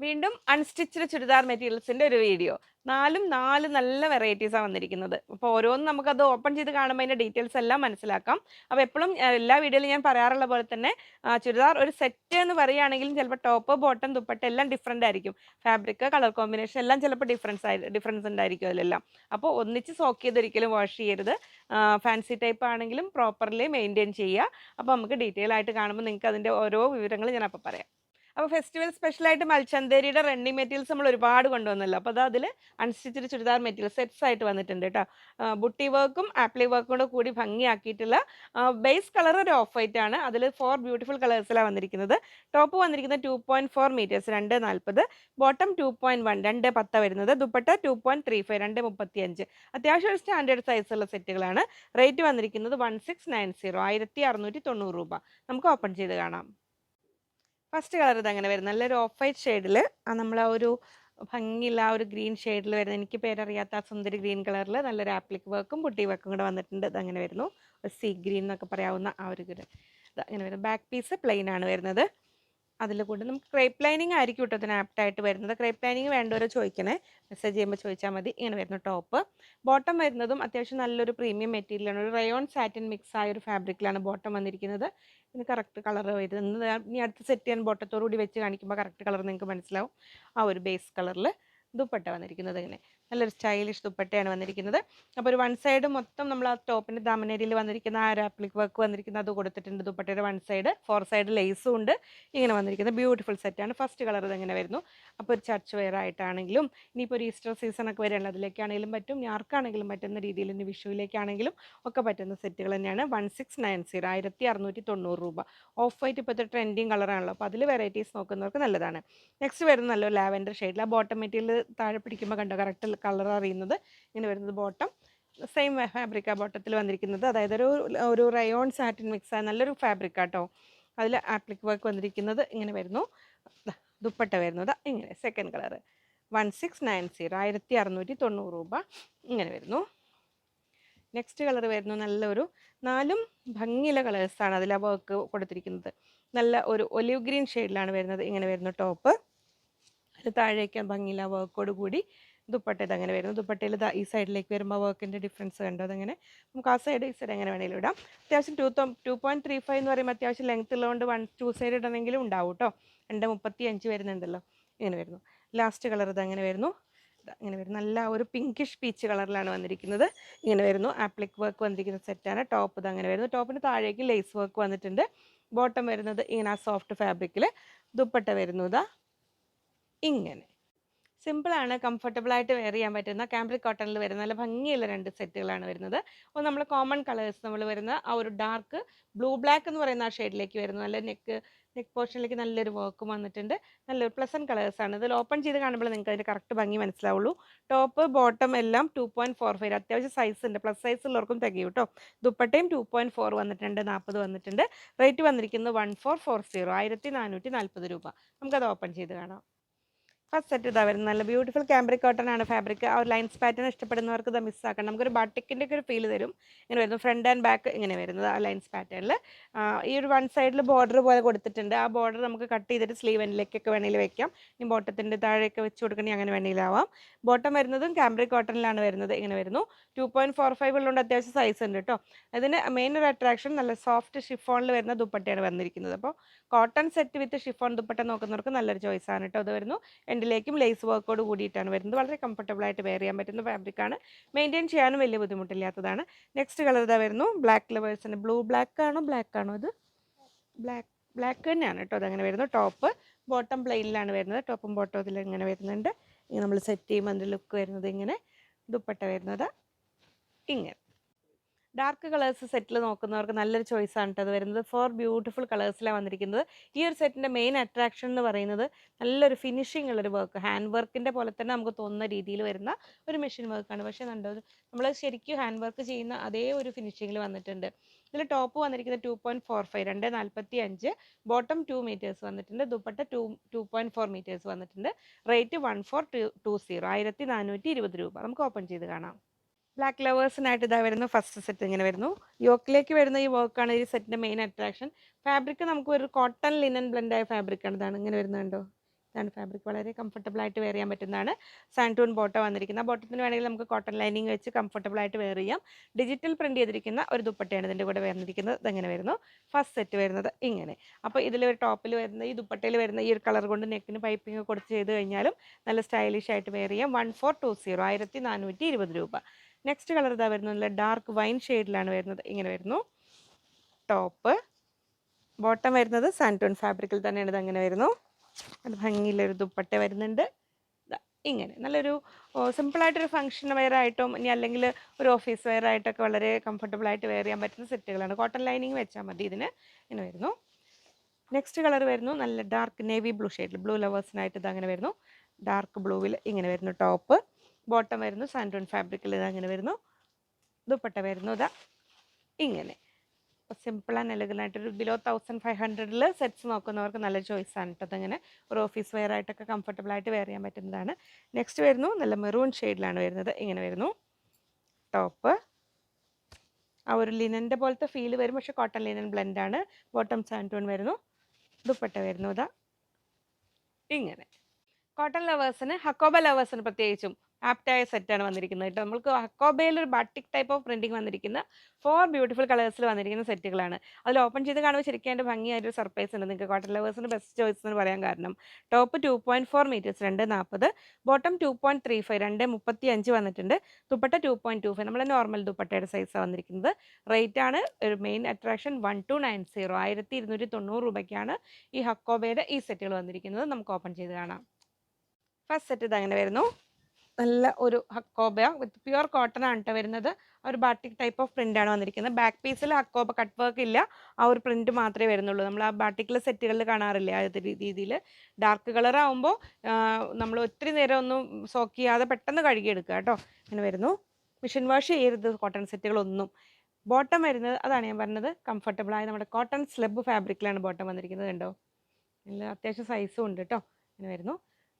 വീണ്ടും അൺസ്റ്റിച്ച്ഡ് ചുരിദാർ മെറ്റീരിയൽസിന്റെ ഒരു വീഡിയോ. നാലും നാല് നല്ല വെറൈറ്റീസാണ് വന്നിരിക്കുന്നത്. അപ്പോൾ ഓരോന്നും നമുക്കത് ഓപ്പൺ ചെയ്ത് കാണുമ്പോൾ അതിന്റെ ഡീറ്റെയിൽസ് എല്ലാം മനസ്സിലാക്കാം. അപ്പോൾ എപ്പോഴും എല്ലാ വീഡിയോയിലും ഞാൻ പറയാറുള്ള പോലെ തന്നെ ചുരിദാർ ഒരു സെറ്റ് എന്ന് പറയുകയാണെങ്കിലും ചിലപ്പോൾ ടോപ്പ്, ബോട്ടം, ദുപ്പട്ട എല്ലാം ഡിഫറൻ്റ് ആയിരിക്കും. ഫാബ്രിക്, കളർ കോമ്പിനേഷൻ എല്ലാം ചിലപ്പോൾ ഡിഫറൻസ് ഉണ്ടായിരിക്കും അതിലെല്ലാം. അപ്പോൾ ഒന്നിച്ച് സോക്ക് ചെയ്ത് ഒരിക്കലും വാഷ് ചെയ്യരുത്. ഫാൻസി ടൈപ്പ് ആണെങ്കിലും പ്രോപ്പർലി മെയിൻറ്റെയിൻ ചെയ്യുക. അപ്പോൾ നമുക്ക് ഡീറ്റെയിൽ ആയിട്ട് കാണുമ്പോൾ നിങ്ങൾക്ക് അതിൻ്റെ ഓരോ വിവരങ്ങൾ ഞാൻ അപ്പോൾ പറയാം. അപ്പോൾ ഫെസ്റ്റിവൽ സ്പെഷ്യലായിട്ട് മൽച്ചന്തേരിയുടെ റണ്ണിങ് മെറ്റീരിയൽസ് നമ്മൾ ഒരുപാട് കൊണ്ടുവന്നല്ലോ. അപ്പോൾ അതിൽ അൺസ്റ്റിച്ച്ഡ് ചുരിദാർ മെറ്റീരിയൽ സെറ്റ്സ് ആയിട്ട് വന്നിട്ടുണ്ട് കേട്ടോ. ബുട്ടി വർക്കും ആപ്ലി വർക്കും കൂടി ഭംഗിയാക്കിയിട്ടുള്ള ബേസ് കളർ ഒരു ഓഫ് വൈറ്റ് ആണ്. അതിൽ 4 ബ്യൂട്ടിഫുൾ കളേഴ്സിലാണ് വന്നിരിക്കുന്നത്. ടോപ്പ് വന്നിരിക്കുന്നത് 2.4 മീറ്റേഴ്സ് 2.40, ബോട്ടം 2.1 2.10 വരുന്നത്, ദുപ്പട്ട 2.35 2.35. അത്യാവശ്യം ഒരു സ്റ്റാൻഡേർഡ് സൈസുള്ള സെറ്റുകളാണ്. റേറ്റ് വന്നിരിക്കുന്നത് 1690 1690 രൂപ. നമുക്ക് ഓപ്പൺ ചെയ്ത് കാണാം. ഫസ്റ്റ് കളർ ഇതങ്ങനെ വരുന്നത് നല്ലൊരു ഓഫ് വൈറ്റ് ഷെയ്ഡിൽ നമ്മൾ ആ ഒരു ഭംഗിയുള്ള ആ ഒരു ഗ്രീൻ ഷെയ്ഡിൽ വരുന്നത്, എനിക്ക് പേരറിയാത്ത ആ സുന്ദരി ഗ്രീൻ കളറിൽ നല്ലൊരു ആപ്ലിക് വർക്കും ബുട്ടി വർക്കും കൂടെ വന്നിട്ടുണ്ട്. ഇതങ്ങനെ വരുന്നു. സീ ഗ്രീൻ എന്നൊക്കെ പറയാവുന്ന ആ ഒരു അങ്ങനെ വരുന്നത്. ബാക്ക് പീസ് പ്ലെയിൻ ആണ് വരുന്നത്. അതിൽ കൂടെ നമുക്ക് ക്രേപ്പ് ലൈനിങ് ആയിരിക്കും കേട്ടോ ഇതിന് ആപ്റ്റായിട്ട് വരുന്നത്. ക്രേപ്പ് ലൈനിങ് വേണ്ടവരോ ചോദിക്കണേ, മെസ്സേജ് ചെയ്യുമ്പോൾ ചോദിച്ചാൽ മതി. ഇങ്ങനെ വരുന്നു ടോപ്പ്. ബോട്ടം വരുന്നതും അത്യാവശ്യം നല്ലൊരു പ്രീമിയം മെറ്റീരിയലാണ്. ഒരു റയോൺ സാറ്റിൻ മിക്സ് ആയ ഒരു ഫാബ്രിക്കിലാണ് ബോട്ടം വന്നിരിക്കുന്നത്. ഇതിന് കറക്റ്റ് കളർ വരുന്നത് ഇനി അടുത്ത് സെറ്റ് ചെയ്യാൻ ബോട്ടത്തോടു കൂടി വെച്ച് കാണിക്കുമ്പോൾ കറക്റ്റ് കളർ നിങ്ങൾക്ക് മനസ്സിലാവും. ആ ഒരു ബേസ് കളറിൽ ദുപ്പട്ട വന്നിരിക്കുന്നത് ഇങ്ങനെ നല്ലൊരു സ്റ്റൈലിഷ് ദുപ്പട്ടയാണ് വന്നിരിക്കുന്നത്. അപ്പോൾ ഒരു വൺ സൈഡ് മൊത്തം നമ്മൾ ആ ടോപ്പിൻ്റെ ദാമനേരിയിൽ വന്നിരിക്കുന്ന ആ ഒരു ആപ്ലിക് വർക്ക് വന്നിരിക്കുന്നത് അത് കൊടുത്തിട്ടുണ്ട്. ദുപ്പട്ടയുടെ വൺ സൈഡ് 4 സൈഡ് ലേസും ഉണ്ട്. ഇങ്ങനെ വന്നിരിക്കുന്ന ബ്യൂട്ടിഫുൾ സെറ്റാണ്. ഫസ്റ്റ് കളർ ഇതെങ്ങനെ വരുന്നു. അപ്പോൾ ഒരു ചർച്ച് വെയർ ആയിട്ടാണെങ്കിലും ഇനിയിപ്പോൾ ഒരു ഈസ്റ്റർ സീസണൊക്കെ വരികയാണ്, അതിലേക്കാണെങ്കിലും പറ്റും, ഇനി ആർക്കാണെങ്കിലും പറ്റുന്ന രീതിയിൽ, ഇനി വിഷുവിലേക്കാണെങ്കിലും ഒക്കെ പറ്റുന്ന സെറ്റുകൾ തന്നെയാണ്. 1690 1690 രൂപ. ഓഫ് വൈറ്റ് ഇപ്പോഴത്തെ ട്രെൻഡിങ് കളറാണല്ലോ, അപ്പോൾ അതിൽ വെറൈറ്റീസ് നോക്കുന്നവർക്ക് നല്ലതാണ്. നെക്സ്റ്റ് വരുന്ന നല്ലൊരു ലാവൻഡർ ഷെയ്ഡിൽ ആ ബോട്ടം മെറ്റീരിയൽ താഴെ പിടിക്കുമ്പോൾ കണ്ടോ കറക്റ്റ് കളർ അറിയുന്നത്. ഇങ്ങനെ വരുന്നത് ബോട്ടം സെയിം ഫാബ്രിക്കാ ബോട്ടത്തിൽ വന്നിരിക്കുന്നത്. അതായത് ഒരു റയോൺ സാറ്റിൻ മിക്സ് ആയ നല്ലൊരു ഫാബ്രിക് ആട്ടോ. അതിൽ ആപ്ലിക് വർക്ക് വന്നിരിക്കുന്നത് ഇങ്ങനെ വരുന്നു. ദുപ്പട്ട വരുന്നത് ഇങ്ങനെ സെക്കൻഡ് കളർ 1690 1690 രൂപ. ഇങ്ങനെ വരുന്നു. നെക്സ്റ്റ് കളർ വരുന്നു നല്ലൊരു 4 ഭംഗിയുള്ള കളേഴ്സാണ് അതിൽ ആ വർക്ക് കൊടുത്തിരിക്കുന്നത്. നല്ല ഒരു ഒലിവ് ഗ്രീൻ ഷെയ്ഡിലാണ് വരുന്നത്. ഇങ്ങനെ വരുന്നു ടോപ്പ്. അതിൽ താഴേക്ക് ഭംഗിയില്ല വർക്കോട് കൂടി ദുപ്പട്ട ഇതങ്ങനെ വരുന്നു. ദുപ്പട്ടയിൽ ഈ സൈഡിലേക്ക് വരുമ്പോൾ വർക്കിൻ്റെ ഡിഫറൻസ് കണ്ടോ. അതങ്ങനെ നമുക്ക് ആ സൈഡ് ഈ സൈഡ് എങ്ങനെ വേണമെങ്കിലും ഇടാം. അത്യാവശ്യം 2.35 എന്ന് പറയുമ്പോൾ അത്യാവശ്യം ലെങ്ത് ഉള്ളതുകൊണ്ട് 2 സൈഡ് ഇടണമെങ്കിലും ഉണ്ടാവും കേട്ടോ. 2.35 വരുന്നുണ്ടല്ലോ. ഇങ്ങനെ വരുന്നു. ലാസ്റ്റ് കളർ ഇതങ്ങനെ വരുന്നു. ഇങ്ങനെ വരും നല്ല ഒരു പിങ്കിഷ് പീച്ച് കളറിലാണ് വന്നിരിക്കുന്നത്. ഇങ്ങനെ വരുന്നു. ആപ്ലിക് വർക്ക് വന്നിരിക്കുന്ന സെറ്റാണ്. ടോപ്പ് ഇതങ്ങനെ വരുന്നു. ടോപ്പിന് താഴേക്ക് ലേസ് വർക്ക് വന്നിട്ടുണ്ട്. ബോട്ടം വരുന്നത് ഇങ്ങനെ ആ സോഫ്റ്റ് ഫാബ്രിക്കിൽ. ദുപ്പട്ട വരുന്നത് ഇങ്ങനെ സിമ്പിളാണ്, കംഫർട്ടബിളായിട്ട് വെയർ ചെയ്യാൻ പറ്റുന്ന കാംബ്രിക് കോട്ടണിൽ വരുന്ന നല്ല ഭംഗിയുള്ള 2 സെറ്റുകളാണ് വരുന്നത്. അപ്പോൾ നമ്മൾ കോമൺ കളേഴ്സ് നമ്മൾ വരുന്ന ആ ഒരു ഡാർക്ക് ബ്ലൂ ബ്ലാക്ക് എന്ന് പറയുന്ന ആ ഷെയ്ഡിലേക്ക് വരുന്നു. നല്ല നെക്ക് പോർഷനിലേക്ക് നല്ലൊരു വർക്കും വന്നിട്ടുണ്ട്. നല്ലൊരു പ്ലസൻറ്റ് കളേഴ്സാണ്. ഇതിൽ ഓപ്പൺ ചെയ്ത് കാണുമ്പോൾ നിങ്ങൾക്ക് അതിൻ്റെ കറക്റ്റ് ഭംഗി മനസ്സിലാവുള്ളൂ. ടോപ്പ് ബോട്ടം എല്ലാം 2.45 അത്യാവശ്യം സൈസ് ഉണ്ട്. പ്ലസ് സൈസ് ഉള്ളവർക്കും തികയും കേട്ടോ. ദുപ്പട്ടയും 2.4 വന്നിട്ടുണ്ട്. 40 വന്നിട്ടുണ്ട്. റേറ്റ് വന്നിരിക്കുന്നത് 1440 1440 രൂപ. നമുക്കത് ഓപ്പൺ ചെയ്ത് കാണാം. ഫസ്റ്റ് സെറ്റ് ഇതാ വരുന്നത് നല്ല ബ്യൂട്ടിഫുൾ കാംബ്രിക് കോട്ടൺ ആണ് ഫാബ്രിക്. ആ ഒരു ലൈൻസ് പാറ്റേൺ ഇഷ്ടപ്പെടുന്നവർക്ക് ഇത് മിസ്സാക്കണം. നമുക്കൊരു ബാട്ടിക്കിൻ്റെ ഒക്കെ ഒരു ഫീൽ തരും. ഇങ്ങനെ വരുന്നു. ഫ്രണ്ട് ആൻഡ് ബാക്ക് ഇങ്ങനെ വരുന്നത് ആ ലൈൻസ് പാറ്റേണിൽ. ഈ ഒരു വൺ സൈഡിൽ ബോർഡർ പോലെ കൊടുത്തിട്ടുണ്ട്. ആ ബോർഡർ നമുക്ക് കട്ട് ചെയ്തിട്ട് സ്ലീവ് എൻഡിലേക്കൊക്കെ വേണമെങ്കിൽ വെക്കാം. ഇനി ബോട്ടത്തിൻ്റെ താഴെയൊക്കെ വെച്ച് കൊടുക്കണമെങ്കിൽ അങ്ങനെ വേണമെങ്കിലാവാം. ബോട്ടം വരുന്നതും കാംബ്രിക് കോട്ടണിലാണ് വരുന്നത്. ഇങ്ങനെ വരുന്നു. 2.45 ഉള്ളതുകൊണ്ട് അത്യാവശ്യം സൈസ് ഉണ്ട് കേട്ടോ. അതിന് മെയിൻ ഒരു അട്രാക്ഷൻ നല്ല സോഫ്റ്റ് ഷിഫോണിൽ വരുന്ന ദുപ്പട്ടയാണ് വന്നിരിക്കുന്നത്. അപ്പോൾ cotton set with chiffon dupatta നോക്കുന്നവർക്ക് നല്ലൊരു ചോയ്സ് ആണ് കേട്ടോ. അത് വരുന്നു. എൻഡിലേക്കും ലേസ് വർക്കോട് കൂടിയിട്ടാണ് വരുന്നത്. വളരെ കംഫർട്ടബിൾ ആയിട്ട് വെയർ ചെയ്യാൻ പറ്റുന്ന ഫാബ്രിക്കാണ്. മെയിൻറ്റെയിൻ ചെയ്യാനും വലിയ ബുദ്ധിമുട്ടില്ലാത്തതാണ്. നെക്സ്റ്റ് കളർ ഇതാ വരുന്നു. ബ്ലാക്ക് ലവേഴ്സിന് ബ്ലൂ ബ്ലാക്ക് ആണോ അത് ബ്ലാക്ക് തന്നെയാണ് കേട്ടോ. അതങ്ങനെ വരുന്നു. ടോപ്പ് ബോട്ടം പ്ലെയിനിലാണ് വരുന്നത്. ടോപ്പും ബോട്ടം ഇതിൽ ഇങ്ങനെ വരുന്നുണ്ട്. ഇങ്ങനെ നമ്മൾ സെറ്റ് ചെയ്യുമ്പോൾ അതിൻ്റെ ലുക്ക് വരുന്നത് ഇങ്ങനെ. ദുപ്പട്ട വരുന്നത് ഇങ്ങനെ. ഡാർക്ക് കളേഴ്സ് സെറ്റിൽ നോക്കുന്നവർക്ക് നല്ലൊരു ചോയ്സ് ആണ് അത് വരുന്നത്. 4 ബ്യൂട്ടിഫുൾ കളേഴ്സിലാണ് വന്നിരിക്കുന്നത്. ഈ ഒരു സെറ്റിൻ്റെ മെയിൻ അട്രാക്ഷൻ എന്ന് പറയുന്നത് നല്ലൊരു ഫിനിഷിംഗ് ഉള്ളൊരു വർക്ക്, ഹാൻഡ് വർക്കിൻ്റെ പോലെ തന്നെ നമുക്ക് തോന്നുന്ന രീതിയിൽ വരുന്ന ഒരു മെഷീൻ വർക്കാണ്. പക്ഷേ കണ്ടോ നമ്മൾ ശരിക്കും ഹാൻഡ് വർക്ക് ചെയ്യുന്ന അതേ ഒരു ഫിനിഷിങ്ങിൽ വന്നിട്ടുണ്ട്. ഇതിൽ ടോപ്പ് വന്നിരിക്കുന്നത് 2.45 2.45, ബോട്ടം 2 മീറ്റേഴ്സ് വന്നിട്ടുണ്ട്. ദുപ്പട്ട 2.4 മീറ്റേഴ്സ് വന്നിട്ടുണ്ട്. റേറ്റ് 1420 1420 രൂപ. നമുക്ക് ഓപ്പൺ ചെയ്ത് കാണാം. ബ്ലാക്ക് ലവേഴ്സിനായിട്ട് ഇതാ വരുന്നു. ഫസ്റ്റ് സെറ്റ് ഇങ്ങനെ വരുന്നു. യോക്കിലേക്ക് വരുന്ന ഈ വർക്കാണ് ഈ സെറ്റിൻ്റെ മെയിൻ അട്രാക്ഷൻ. ഫാബ്രിക് നമുക്ക് ഒരു കോട്ടൺ ലിനൻ ബ്ലെൻഡായ ഫാബ്രിക്കാണ്. ഇതാണ് ഇങ്ങനെ വരുന്നത് കണ്ടോ. ഇതാണ് ഫാബ്രിക്. വളരെ കംഫർട്ടബിൾ ആയിട്ട് വെയർ ചെയ്യാൻ പറ്റുന്നതാണ്. സാൻറ്റൂൺ ബോട്ടം വന്നിരിക്കുന്നത്. ആ ബോട്ടത്തിന് വേണമെങ്കിൽ നമുക്ക് കോട്ടൺ ലൈനിങ് വെച്ച് കംഫർട്ടബിൾ ആയിട്ട് വെയർ ചെയ്യാം. ഡിജിറ്റൽ പ്രിന്റ് ചെയ്തിരിക്കുന്ന ഒരു ദുപ്പട്ടയാണ് ഇതിൻ്റെ കൂടെ വന്നിരിക്കുന്നത്. ഇതെങ്ങനെ വരുന്നു? ഫസ്റ്റ് സെറ്റ് വരുന്നത് ഇങ്ങനെ. അപ്പോൾ ഇതിൽ ഒരു ടോപ്പിൽ വരുന്ന ഈ ദുപ്പട്ടയിൽ വരുന്ന ഈ ഒരു കളർ കൊണ്ട് നെക്കിന് പൈപ്പിംഗ് കൊടുത്ത് ചെയ്ത് കഴിഞ്ഞാലും നല്ല സ്റ്റൈലിഷ് ആയിട്ട് വെയർ ചെയ്യാം. 1420 1420 രൂപ. നെക്സ്റ്റ് കളർ ഇതാ വരുന്നത് നല്ല ഡാർക്ക് വൈൻ ഷെയ്ഡിലാണ് വരുന്നത്. ഇങ്ങനെ വരുന്നു. ടോപ്പ് ബോട്ടം വരുന്നത് സാൻറ്റൂൺ ഫാബ്രിക്കിൽ തന്നെയാണ്. ഇത് അങ്ങനെ വരുന്നു. അത് ഭംഗിയിലൊരു ദുപ്പട്ട വരുന്നുണ്ട്. ഇങ്ങനെ നല്ലൊരു സിമ്പിളായിട്ടൊരു ഫംഗ്ഷൻ വെയർ ആയിട്ടും ഇനി അല്ലെങ്കിൽ ഒരു ഓഫീസ് വെയർ ആയിട്ടൊക്കെ വളരെ കംഫർട്ടബിൾ ആയിട്ട് വെയർ ചെയ്യാൻ പറ്റുന്ന സെറ്റുകളാണ്. കോട്ടൺ ലൈനിങ് വെച്ചാൽ മതി ഇതിന്. ഇങ്ങനെ വരുന്നു. നെക്സ്റ്റ് കളർ വരുന്നു നല്ല ഡാർക്ക് നേവി ബ്ലൂ ഷെയ്ഡിൽ. ബ്ലൂ ലവേഴ്സിനായിട്ട് ഇത് അങ്ങനെ വരുന്നു. ഡാർക്ക് ബ്ലൂവിൽ ഇങ്ങനെ വരുന്നു ടോപ്പ്. ബോട്ടം വരുന്നു സാൻറ്റൂൺ ഫാബ്രിക്കിൽ. ഇത് അങ്ങനെ വരുന്നു. ദുപ്പട്ട വരുന്നു ഇതാ ഇങ്ങനെ. അപ്പോൾ സിമ്പിൾ ആൻഡ് എലഗൻ്റ് ആയിട്ടൊരു ബിലോ 1500 സെറ്റ്സ് നോക്കുന്നവർക്ക് നല്ല ചോയ്സാണ് കേട്ടോ. അതങ്ങനെ ഒരു ഓഫീസ് വെയർ ആയിട്ടൊക്കെ കംഫർട്ടബിൾ ആയിട്ട് വെയർ ചെയ്യാൻ പറ്റുന്നതാണ്. നെക്സ്റ്റ് വരുന്നു നല്ല മെറൂൺ ഷെയ്ഡിലാണ് വരുന്നത്. ഇങ്ങനെ വരുന്നു. ടോപ്പ് ആ ഒരു ലിനൻ്റെ പോലത്തെ ഫീൽ വരും, പക്ഷേ കോട്ടൺ ലിനൻ ബ്ലെൻഡാണ്. ബോട്ടം സാൻറ്റൂൺ വരുന്നു. ദുപ്പട്ട വരുന്നു ഇതാ ഇങ്ങനെ. കോട്ടൺ ലവേഴ്സിന്, ഹക്കോബ ലവേഴ്സിന് പ്രത്യേകിച്ചും ആപ്റ്റായ സെറ്റാണ് വന്നിരിക്കുന്നത് കേട്ടോ. നമുക്ക് ഹക്കോബയിൽ ഒരു ബാട്ടിക് ടൈപ്പ് ഓഫ് പ്രിൻറ്റിങ് വന്നിരിക്കുന്ന 4 ബ്യൂട്ടിഫുൾ കളേഴ്സിൽ വന്നിരിക്കുന്ന സെറ്റുകളാണ്. അതിൽ ഓപ്പൺ ചെയ്ത് കാണുമ്പോൾ ശരിക്കും അതിൻ്റെ ഭംഗിയായൊരു സർപ്രൈസ് ഉണ്ട്. നിങ്ങൾക്ക് കോട്ടൺ ലവേഴ്സിന് ബെസ്റ്റ് ചോയ്സ് എന്ന് പറയാൻ കാരണം ടോപ്പ് 2.4 മീറ്റേഴ്സ് 2.40, ബോട്ടം 2.35 2.35 വന്നിട്ടുണ്ട്. ദുപ്പട്ട 2.25 നമ്മളെ നോർമൽ ദുപ്പട്ടയുടെ സൈസാണ് വന്നിരിക്കുന്നത്. റേറ്റ് ആണ് ഒരു മെയിൻ അട്രാക്ഷൻ. 1290 1290 രൂപയ്ക്കാണ് ഈ ഹക്കോബയുടെ ഈ സെറ്റുകൾ വന്നിരിക്കുന്നത്. നമുക്ക് ഓപ്പൺ ചെയ്ത് കാണാം. ഫസ്റ്റ് സെറ്റ് ഇത് അങ്ങനെ വരുന്നു. നല്ല ഒരു ഹക്കോബ വിത്ത് പ്യുവർ കോട്ടൺ ആണ് കേട്ടോ വരുന്നത്. ഒരു ബാട്ടിക് ടൈപ്പ് ഓഫ് പ്രിൻ്റ് ആണ് വന്നിരിക്കുന്നത്. ബാക്ക് പീസിൽ ഹക്കോബ കട്ട് വർക്ക് ഇല്ല, ആ ഒരു പ്രിൻറ്റ് മാത്രമേ വരുന്നുള്ളൂ. നമ്മൾ ആ ബാട്ടിക്കിലെ സെറ്റുകളിൽ കാണാറില്ല ആ ഒരു രീതിയിൽ. ഡാർക്ക് കളർ ആകുമ്പോൾ നമ്മൾ ഒത്തിരി നേരം ഒന്നും സോക്ക് ചെയ്യാതെ പെട്ടെന്ന് കഴുകിയെടുക്കുക കേട്ടോ. അങ്ങനെ വരുന്നു. മിഷൻ വാഷ് ചെയ്യരുത് കോട്ടൺ സെറ്റുകളൊന്നും. ബോട്ടം വരുന്നത് അതാണ് ഞാൻ പറഞ്ഞത്, കംഫർട്ടബിളായ നമ്മുടെ കോട്ടൺ സ്ലബ് ഫാബ്രിക്കിലാണ് ബോട്ടം വന്നിരിക്കുന്നത്. കണ്ടോ, നല്ല അത്യാവശ്യം സൈസും ഉണ്ട് കേട്ടോ. അങ്ങനെ വരുന്നു.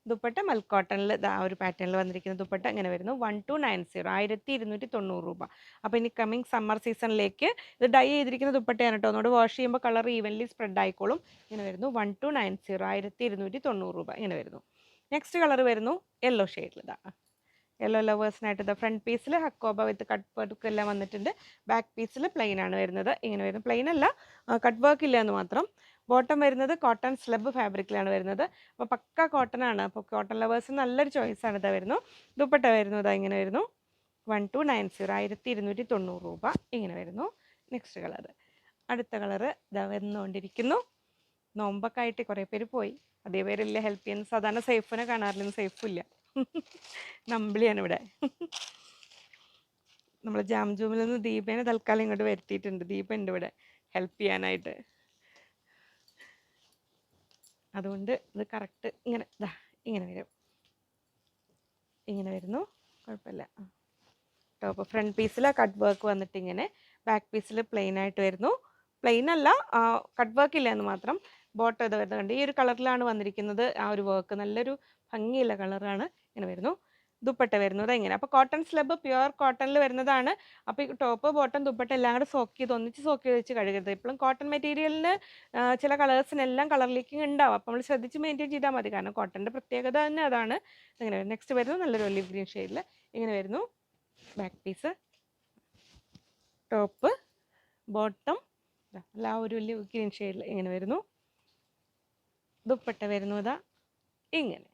ദുപ്പട്ട മൽ കോട്ടണിൽ ആ ഒരു പാറ്റേണിൽ വന്നിരിക്കുന്ന ദുപ്പട്ട ഇങ്ങനെ വരുന്നു. 1290 1290 രൂപ. അപ്പോൾ ഇനി കമ്മിങ് സമ്മർ സീസണിലേക്ക് ഇത് ഡൈ ചെയ്തിരിക്കുന്ന ദുപ്പട്ടയാണ് കേട്ടോ. ഒന്നുകൂടെ വാഷ് ചെയ്യുമ്പോൾ കളർ ഈവൻലി സ്പ്രെഡ് ആയിക്കോളും. ഇങ്ങനെ വരുന്നു. 1290 1290 രൂപ. ഇങ്ങനെ വരുന്നു. നെക്സ്റ്റ് കളർ വരുന്നു യെല്ലോ ഷെയ്ഡിൽ. ഇതാ യെല്ലോ ലവേഴ്സിനായിട്ട് ഇത് ഫ്രണ്ട് പീസിൽ ഹക്കോബ വിത്ത് കട്ട് വർക്ക് എല്ലാം വന്നിട്ടുണ്ട്. ബാക്ക് പീസിൽ പ്ലെയിൻ ആണ് വരുന്നത്. ഇങ്ങനെ വരുന്നു. പ്ലെയിൻ അല്ല, കട്ട് വർക്ക് ഇല്ല എന്ന് മാത്രം. ബോട്ടം വരുന്നത് കോട്ടൺ സ്ലബ് ഫാബ്രിക്കിലാണ് വരുന്നത്. അപ്പോൾ പക്ക കോട്ടൺ ആണ്. അപ്പോൾ കോട്ടൺ ലവേഴ്സ് നല്ലൊരു ചോയ്സാണ്. ഇതാ വരുന്നു. ദുപ്പട്ട വരുന്നു ഇതാ ഇങ്ങനെ വരുന്നു. 1290 1290 രൂപ. ഇങ്ങനെ വരുന്നു. നെക്സ്റ്റ് കളർ, അടുത്ത കളറ് ഇതാ വന്നുകൊണ്ടിരിക്കുന്നു. നോമ്പൊക്കെ ആയിട്ട് കുറേ പേര് പോയി, അതേ പേരില്ല ഹെൽപ്പ് ചെയ്യുന്ന. സാധാരണ സേഫിനെ കാണാറില്ല, സേഫും ഇല്ല. നമ്പിളിയാണ് ഇവിടെ. നമ്മൾ ജാംജൂമിൽ നിന്ന് ദീപേനെ തൽക്കാലം ഇങ്ങോട്ട് വരുത്തിയിട്ടുണ്ട്. ദീപ ഉണ്ട് ഇവിടെ ഹെൽപ്പ് ചെയ്യാനായിട്ട്. അതുകൊണ്ട് ഇത് കറക്റ്റ് ഇങ്ങനെ ഇങ്ങനെ വരും. ഇങ്ങനെ വരുന്നു, കുഴപ്പമില്ല. ടോപ്പ് ഫ്രണ്ട് പീസിൽ കട്ട് വർക്ക് വന്നിട്ട് ഇങ്ങനെ, ബാക്ക് പീസിൽ പ്ലെയിൻ ആയിട്ട് വരുന്നു. പ്ലെയിൻ അല്ല, കട്ട് വർക്ക് ഇല്ല എന്ന് മാത്രം. ബോട്ടം ഇത് വരുന്നുണ്ട്. ഈ ഒരു കളറിലാണ് വന്നിരിക്കുന്നത് ആ ഒരു വർക്ക്. നല്ലൊരു ഭംഗിയുള്ള കളറാണ്. ഇങ്ങനെ വരുന്നു. ദുപ്പട്ട വരുന്നത് ഇങ്ങനെ. അപ്പോൾ കോട്ടൺ സ്ലബ് പ്യുവർ കോട്ടണിൽ വരുന്നതാണ്. അപ്പോൾ ഈ ടോപ്പ് ബോട്ടം ദുപ്പട്ട എല്ലാം കൂടെ ഒന്നിച്ച് സോക്ക് ചെയ്ത് വെച്ച് കഴുകരുത്. ഇപ്പോഴും കോട്ടൺ മെറ്റീരിയലിന് ചില കളേഴ്സിനെല്ലാം കളർ ലീക്കിംഗ് ഉണ്ടാവും. അപ്പോൾ നമ്മൾ ശ്രദ്ധിച്ച് മെയിൻറ്റെയിൻ ചെയ്താൽ മതി. കാരണം കോട്ടൻ്റെ പ്രത്യേകത തന്നെ അതാണ്. ഇങ്ങനെ നെക്സ്റ്റ് വരുന്നു നല്ലൊരു ഒലിവ് ഗ്രീൻ ഷെയ്ഡിൽ. ഇങ്ങനെ വരുന്നു. ബാക്ക് പീസ്, ടോപ്പ്, ബോട്ടം അല്ല ആ ഒരു ഒലിവ് ഗ്രീൻ ഷെയ്ഡിൽ ഇങ്ങനെ വരുന്നു. ദുപ്പട്ട വരുന്നു ഇതാ ഇങ്ങനെ.